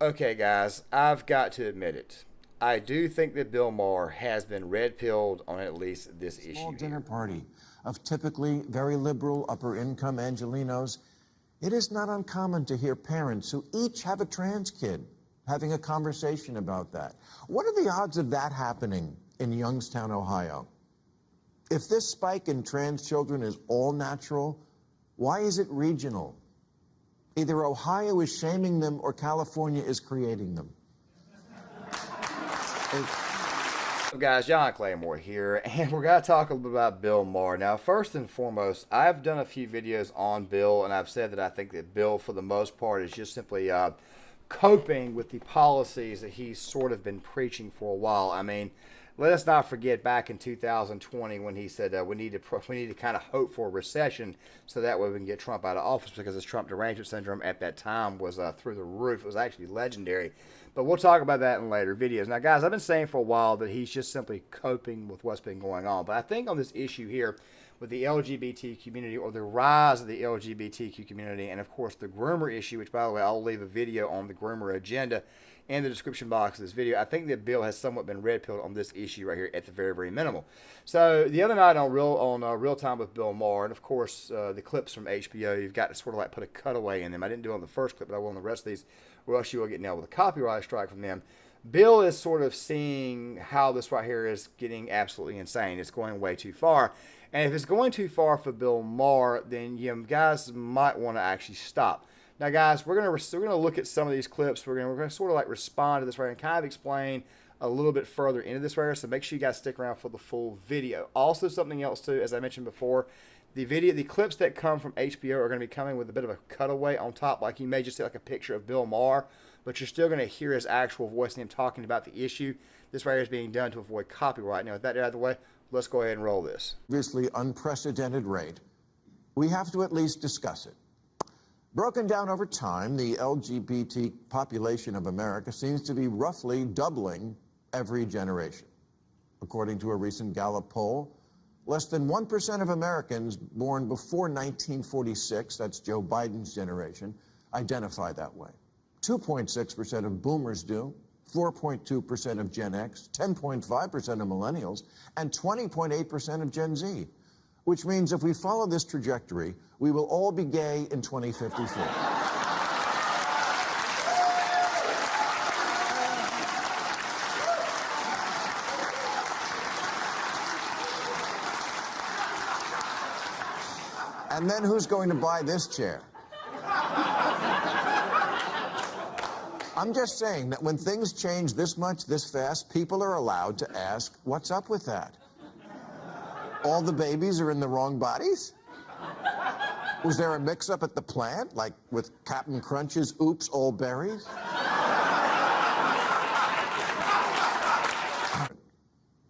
Okay, guys, I've got to admit it. I do think that Bill Maher has been red-pilled on at least this issue Small dinner here. party of typically very liberal, upper-income Angelenos. It is not uncommon to hear parents who each have a trans kid having a conversation about that. What are the odds of that happening in Youngstown, Ohio? If this spike in trans children is all natural, why is it regional? Either Ohio is shaming them or California is creating them. Guys, John Claymore here, and we're going to talk a little bit about Bill Maher. Now, first and foremost, I've done a few videos on Bill, and I've said that I think that Bill, for the most part, is just simply coping with the policies that he's sort of been preaching for a while. I mean, let us not forget back in 2020 when he said we need to kind of hope for a recession so that way we can get Trump out of office, because his Trump derangement syndrome at that time was through the roof. It was actually legendary. But we'll talk about that in later videos. Now, guys, I've been saying for a while that he's just simply coping with what's been going on. But I think on this issue here with the LGBT community, or the rise of the LGBTQ community, and of course the groomer issue, which, by the way, I'll leave a video on the groomer agenda in the description box of this video. I think that Bill has somewhat been red-pilled on this issue right here at the very, very minimal. So the other night on Real Time with Bill Maher, and of course the clips from HBO, you've got to sort of like put a cutaway in them. I didn't do it on the first clip, but I will on the rest of these, or else you will get nailed with a copyright strike from them. Bill is sort of seeing how this right here is getting absolutely insane. It's going way too far. And if it's going too far for Bill Maher, then you guys might want to actually stop. Now, guys, we're gonna look at some of these clips. We're gonna sort of like respond to this right here and kind of explain a little bit further into this right here. So make sure you guys stick around for the full video. Also, something else too, as I mentioned before, the clips that come from HBO are going to be coming with a bit of a cutaway on top. Like, you may just see like a picture of Bill Maher, but you're still going to hear his actual voice and him talking about the issue. This right here is being done to avoid copyright. Now, with that out of the way, let's go ahead and roll this. Obviously unprecedented rate. We have to at least discuss it. Broken down over time, the LGBT population of America seems to be roughly doubling every generation. According to a recent Gallup poll, less than 1% of Americans born before 1946, that's Joe Biden's generation, identify that way. 2.6% of boomers do, 4.2% of Gen X, 10.5% of millennials, and 20.8% of Gen Z. Which means if we follow this trajectory, we will all be gay in 2054. And then who's going to buy this chair? I'm just saying that when things change this much, this fast, people are allowed to ask, what's up with that? All the babies are in the wrong bodies? Was there a mix-up at the plant, like with Captain Crunch's Oops, All Berries?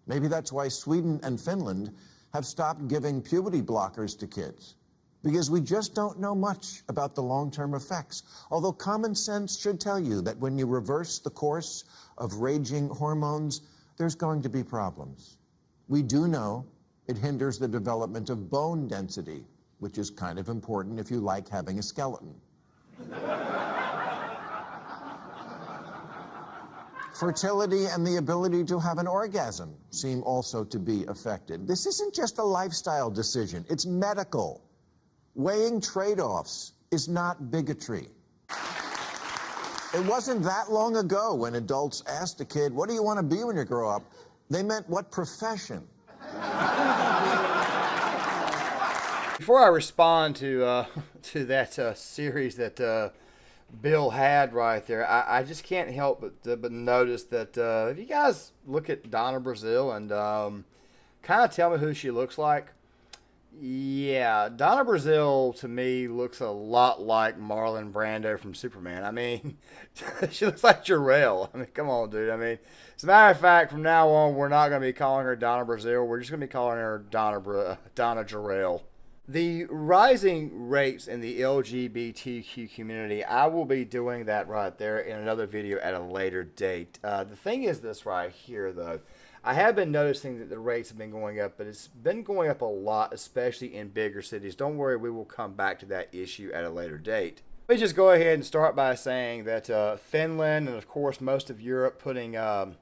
Maybe that's why Sweden and Finland have stopped giving puberty blockers to kids, because we just don't know much about the long-term effects. Although common sense should tell you that when you reverse the course of raging hormones, there's going to be problems. We do know it hinders the development of bone density, which is kind of important if you like having a skeleton. Fertility and the ability to have an orgasm seem also to be affected. This isn't just a lifestyle decision, it's medical. Weighing trade-offs is not bigotry. It wasn't that long ago when adults asked a kid, what do you want to be when you grow up? They meant what profession. Before I respond to that series that Bill had right there, I just can't help but notice that if you guys look at Donna Brazile and kind of tell me who she looks like. Yeah, Donna Brazile to me looks a lot like Marlon Brando from Superman. I mean, she looks like Jarrell. I mean, come on, dude. I mean, as a matter of fact, from now on, we're not going to be calling her Donna Brazile. We're just going to be calling her Donna Jarrell. The rising rates in the LGBTQ community, I will be doing that right there in another video at a later date. The thing is this right here, though. I have been noticing that the rates have been going up, but it's been going up a lot, especially in bigger cities. Don't worry, we will come back to that issue at a later date. Let me just go ahead and start by saying that Finland and, of course, most of Europe putting kind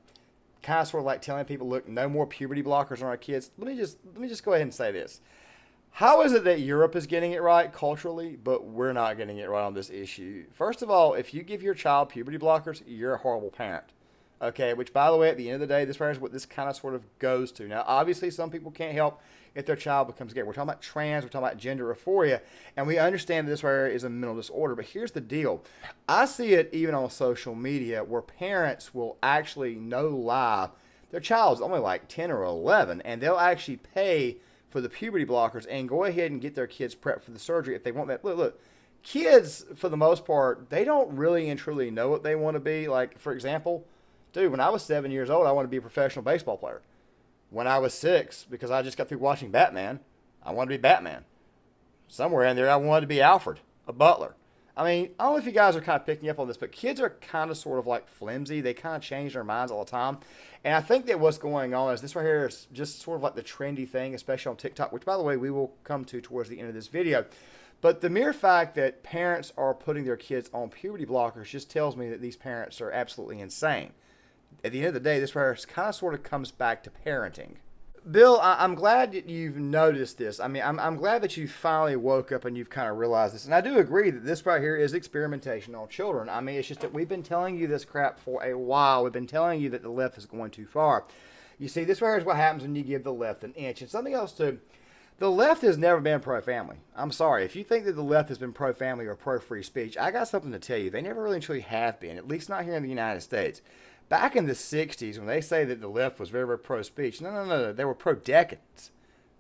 of sort of like telling people, look, no more puberty blockers on our kids. Let me just go ahead and say this. How is it that Europe is getting it right culturally, but we're not getting it right on this issue? First of all, if you give your child puberty blockers, you're a horrible parent. Okay, which, by the way, at the end of the day, this is what this kind of sort of goes to. Now, obviously, some people can't help if their child becomes gay. We're talking about trans, we're talking about gender dysphoria, and we understand that this is a mental disorder. But here's the deal. I see it even on social media where parents will actually, no lie, their child's only like 10 or 11, and they'll actually pay for the puberty blockers and go ahead and get their kids prepped for the surgery if they want that. Look, kids, for the most part, they don't really and truly know what they want to be. Like, for example, dude, when I was 7 years old, I wanted to be a professional baseball player. When I was 6, because I just got through watching Batman, I wanted to be Batman. Somewhere in there, I wanted to be Alfred, a butler. I mean, I don't know if you guys are kind of picking up on this, but kids are kind of sort of like flimsy. They kind of change their minds all the time. And I think that what's going on is this right here is just sort of like the trendy thing, especially on TikTok, which, by the way, we will come to towards the end of this video. But the mere fact that parents are putting their kids on puberty blockers just tells me that these parents are absolutely insane. At the end of the day, this right here kind of sort of comes back to parenting. Bill, I'm glad that you've noticed this. I mean, I'm glad that you finally woke up and you've kind of realized this. And I do agree that this right here is experimentation on children. I mean, it's just that we've been telling you this crap for a while. We've been telling you that the left is going too far. You see, this right here is what happens when you give the left an inch. And something else too, the left has never been pro-family. I'm sorry. If you think that the left has been pro-family or pro-free speech, I got something to tell you. They never really truly have been, at least not here in the United States. Back in the 60s, when they say that the left was very, very pro-speech, no. They were pro-decadence.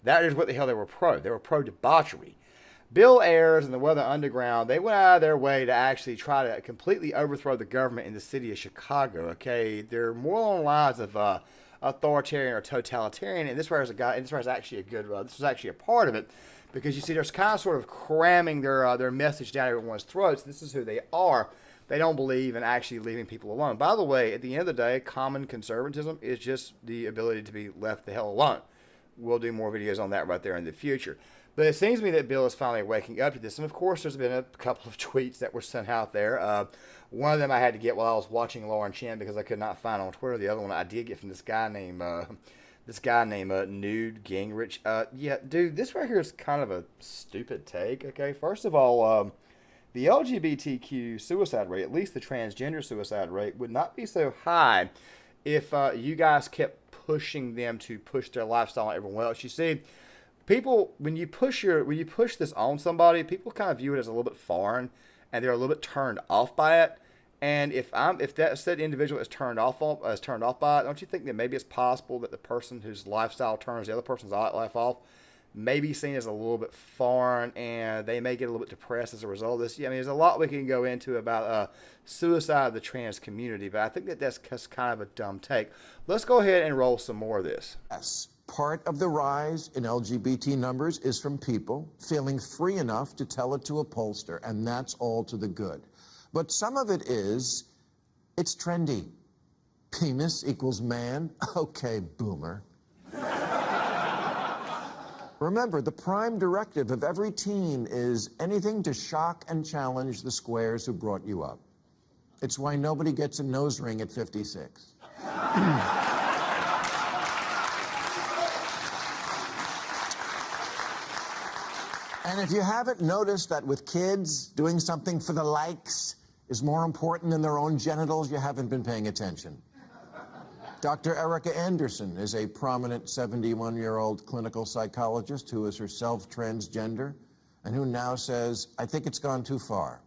That is what the hell they were pro. They were pro-debauchery. Bill Ayers and the Weather Underground, they went out of their way to actually try to completely overthrow the government in the city of Chicago, okay? They're more along the lines of authoritarian or totalitarian, and this was actually a good, this was actually a part of it, because you see, there's kind of sort of cramming their message down everyone's throats. This is who they are. They don't believe in actually leaving people alone. By the way, at the end of the day, common conservatism is just the ability to be left the hell alone. We'll do more videos on that right there in the future. But it seems to me that Bill is finally waking up to this. And, of course, there's been a couple of tweets that were sent out there. One of them I had to get while I was watching Lauren Chin because I could not find on Twitter. The other one I did get from this guy named Nude Gingrich. Yeah, dude, this right here is kind of a stupid take, okay? First of all, the LGBTQ suicide rate, at least the transgender suicide rate, would not be so high if you guys kept pushing them to push their lifestyle on everyone else. You see, people, when you push this on somebody, people kind of view it as a little bit foreign, and they're a little bit turned off by it. And if that said individual is turned off by it, don't you think that maybe it's possible that the person whose lifestyle turns the other person's life off may be seen as a little bit foreign, and they may get a little bit depressed as a result of this? Yeah, I mean, there's a lot we can go into about suicide of the trans community, but I think that that's kind of a dumb take. Let's go ahead and roll some more of this. Yes, part of the rise in LGBT numbers is from people feeling free enough to tell it to a pollster, and that's all to the good. But some of it is, it's trendy. Penis equals man? Okay, boomer. Remember, the prime directive of every teen is anything to shock and challenge the squares who brought you up. It's why nobody gets a nose ring at 56. And if you haven't noticed that with kids, doing something for the likes is more important than their own genitals, you haven't been paying attention. Dr. Erica Anderson is a prominent 71-year-old clinical psychologist who is herself transgender and who now says, I think it's gone too far.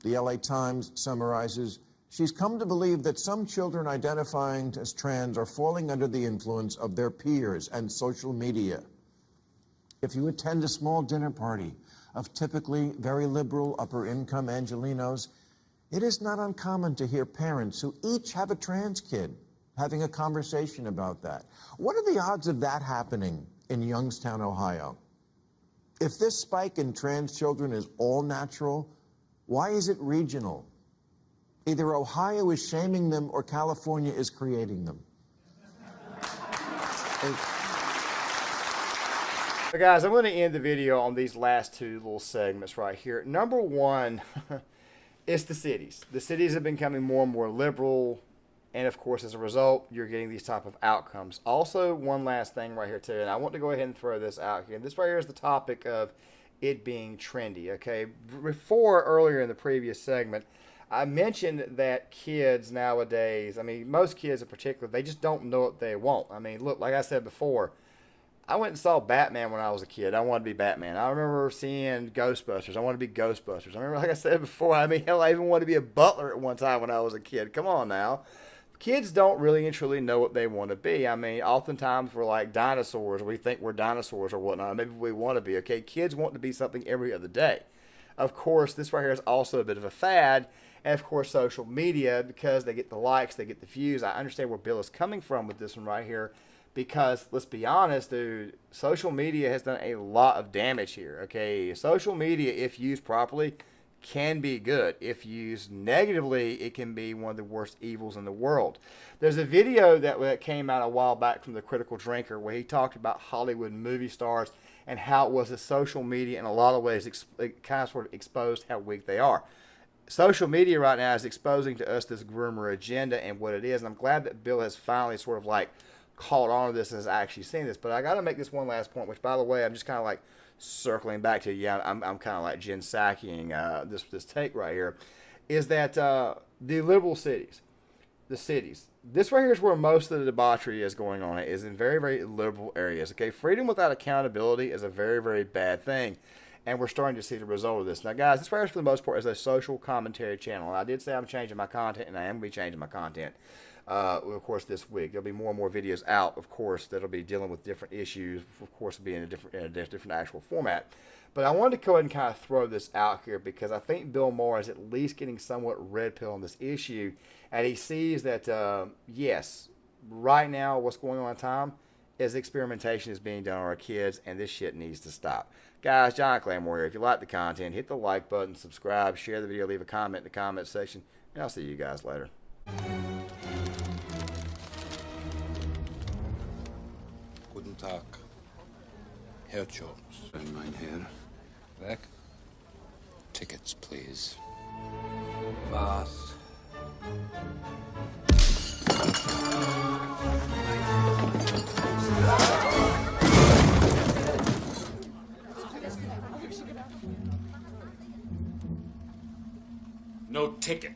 The LA Times summarizes, she's come to believe that some children identifying as trans are falling under the influence of their peers and social media. If you attend a small dinner party of typically very liberal upper-income Angelenos, it is not uncommon to hear parents who each have a trans kid having a conversation about that. What are the odds of that happening in Youngstown, Ohio? If this spike in trans children is all natural, why is it regional? Either Ohio is shaming them or California is creating them. So guys, I'm going to end the video on these last two little segments right here. Number one is the cities. The cities have been becoming more and more liberal, and of course, as a result, you're getting these type of outcomes. Also, one last thing right here too, and I want to go ahead and throw this out here. This right here is the topic of it being trendy. Okay, before earlier in the previous segment, I mentioned that kids nowadays, I mean, most kids in particular, they just don't know what they want. I mean, look, like I said before, I went and saw Batman when I was a kid. I wanted to be Batman. I remember seeing Ghostbusters. I wanted to be Ghostbusters. I remember, like I said before, I mean, hell, I even wanted to be a butler at one time when I was a kid. Come on now. Kids don't really and truly know what they want to be. I mean, oftentimes we're like dinosaurs. We think we're dinosaurs or whatnot. Maybe we want to be, okay? Kids want to be something every other day. Of course, this right here is also a bit of a fad. And of course, social media, because they get the likes, they get the views. I understand where Bill is coming from with this one right here. Because let's be honest, dude, social media has done a lot of damage here. Okay, social media, if used properly, can be good. If used negatively, it can be one of the worst evils in the world. There's a video that came out a while back from the Critical Drinker where he talked about Hollywood movie stars and how it was that social media in a lot of ways it kind of sort of exposed how weak they are. Social media right now is exposing to us this groomer agenda and what it is. And I'm glad that Bill has finally sort of like caught on to this and has actually seen this. But I got to make this one last point, which, by the way, I'm just kind of like circling back to. Yeah, I'm kind of like Jen Psakiing this take right here, is that the liberal cities, the cities. This right here is where most of the debauchery is going on. It is in very, very liberal areas. Okay, freedom without accountability is a very, very bad thing. And we're starting to see the result of this. Now, guys, this right here, for the most part, is a social commentary channel. And I did say I'm changing my content, and I am going to be changing my content. Of course, this week there'll be more and more videos out. Of course, that'll be dealing with different issues. Of course, be in a different actual format. But I wanted to go ahead and kind of throw this out here because I think Bill Maher is at least getting somewhat red pill on this issue, and he sees that yes, right now what's going on in time is experimentation is being done on our kids, and this shit needs to stop. Guys, John Claymore here. If you like the content, hit the like button, subscribe, share the video, leave a comment in the comment section, and I'll see you guys later. Guten Tag, Herr Jones. Mein Herr. Weg. Tickets, please. Was? No ticket.